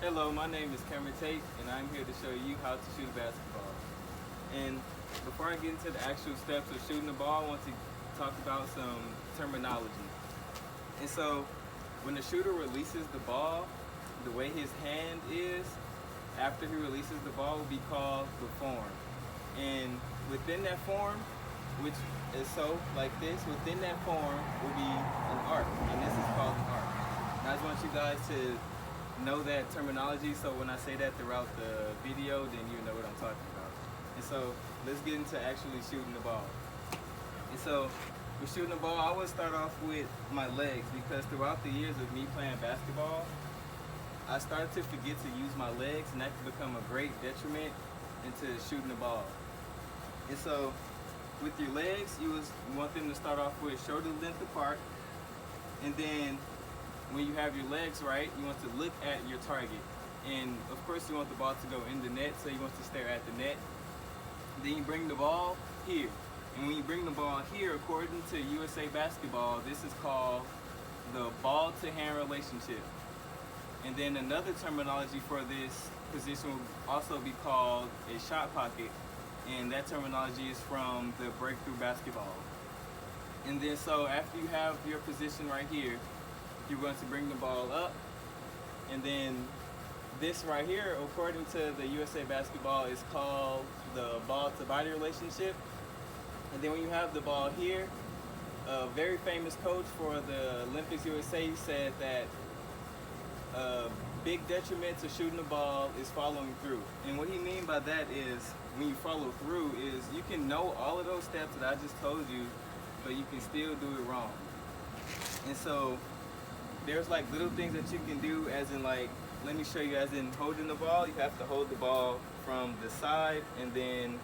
Hello, my name is Cameron Tate, and I'm here to show you how to shoot a basketball. And before I get into the actual steps of shooting the ball, I want to talk about some terminology. And so, when the shooter releases the ball, the way his hand is after he releases the ball will be called the form. And within that form, which is so like this, within that form will be an arc, and this is called an arc. And I just want you guys to know that terminology, so when I say that throughout the video, then you know what I'm talking about. And so let's get into actually shooting the ball. And so with shooting the ball, I would start off with my legs, because throughout the years of me playing basketball, I started to forget to use my legs, and that could become a great detriment into shooting the ball. And so with your legs, you want them to start off with shoulder length apart, and then when you have your legs right, you want to look at your target. And of course you want the ball to go in the net, so you want to stare at the net. Then you bring the ball here. And when you bring the ball here, according to USA Basketball, this is called the ball to hand relationship. And then another terminology for this position will also be called a shot pocket. And that terminology is from the Breakthrough Basketball. And then so after you have your position right here, you're going to bring the ball up, and then this right here, according to the USA Basketball, is called the ball to body relationship. And then when you have the ball here, a very famous coach for the Olympics USA said that a big detriment to shooting the ball is following through. And what he means by that is, when you follow through, is you can know all of those steps that I just told you, but you can still do it wrong. And so there's like little things that you can do, as in like, let me show you, as in holding the ball, you have to hold the ball from the side and then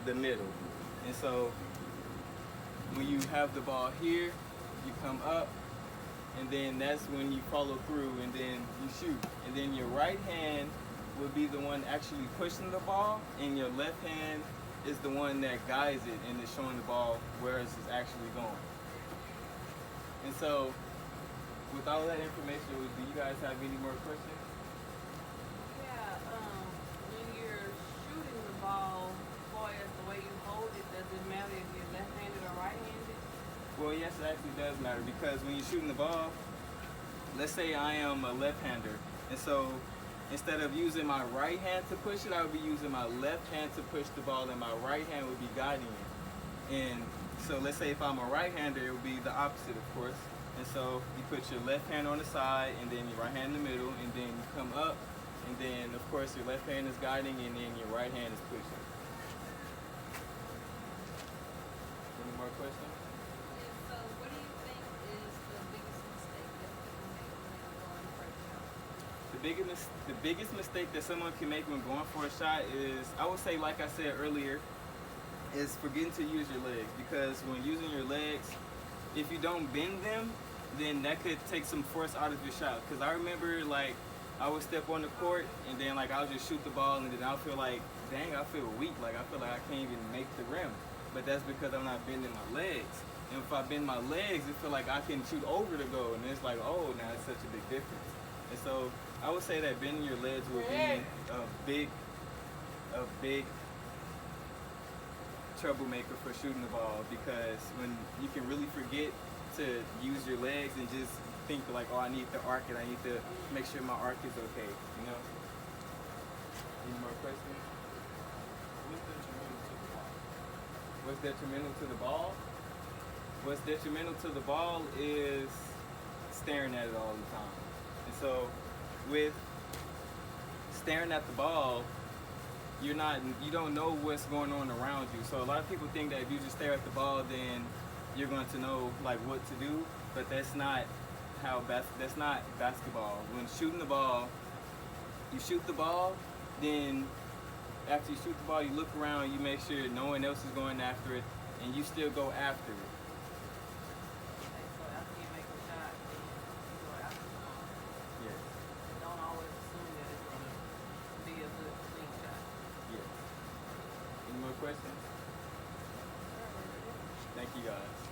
the middle. And so when you have the ball here, you come up, and then that's when you follow through, and then you shoot. And then your right hand will be the one actually pushing the ball, and your left hand is the one that guides it and is showing the ball where it's actually going. And so with all that information, do you guys have any more questions? Yeah, when you're shooting the ball, as far as the way you hold it, does it matter if you're left-handed or right-handed? Well, yes, it actually does matter, because when you're shooting the ball, let's say I am a left-hander, and so instead of using my right hand to push it, I would be using my left hand to push the ball, and my right hand would be guiding it. And so let's say if I'm a right-hander, it would be the opposite, of course. And so you put your left hand on the side, and then your right hand in the middle, and then you come up, and then of course your left hand is guiding, and then your right hand is pushing. Any more questions? Yeah, so what do you think is the biggest mistake that people make when they're going for a shot? The biggest mistake that someone can make when going for a shot is, I would say, like I said earlier, is forgetting to use your legs. Because when using your legs, if you don't bend them, then that could take some force out of your shot. Because I remember, like, I would step on the court, and then like I'll just shoot the ball, and then I'll feel like, dang, I feel weak. Like I feel like I can't even make the rim. But that's because I'm not bending my legs. And if I bend my legs, it feel like I can shoot over the goal, and it's like, oh, now it's such a big difference. And so I would say that bending your legs would be a big troublemaker for shooting the ball, because when you can really forget to use your legs and just think like, oh, I need to arc it, I need to make sure my arc is okay, you know? Any more questions? What's detrimental to the ball? What's detrimental to the ball is staring at it all the time. And so with staring at the ball, you don't know what's going on around you. So a lot of people think that if you just stare at the ball, then you're going to know like what to do, but that's not that's not basketball. When shooting the ball, you shoot the ball, then after you shoot the ball, you look around, you make sure no one else is going after it, and you still go after it. Okay, so after you make a shot, then you go after the ball. Yes. Don't always assume that it's going to be a good clean shot. Yes. Any more questions? Thank you guys.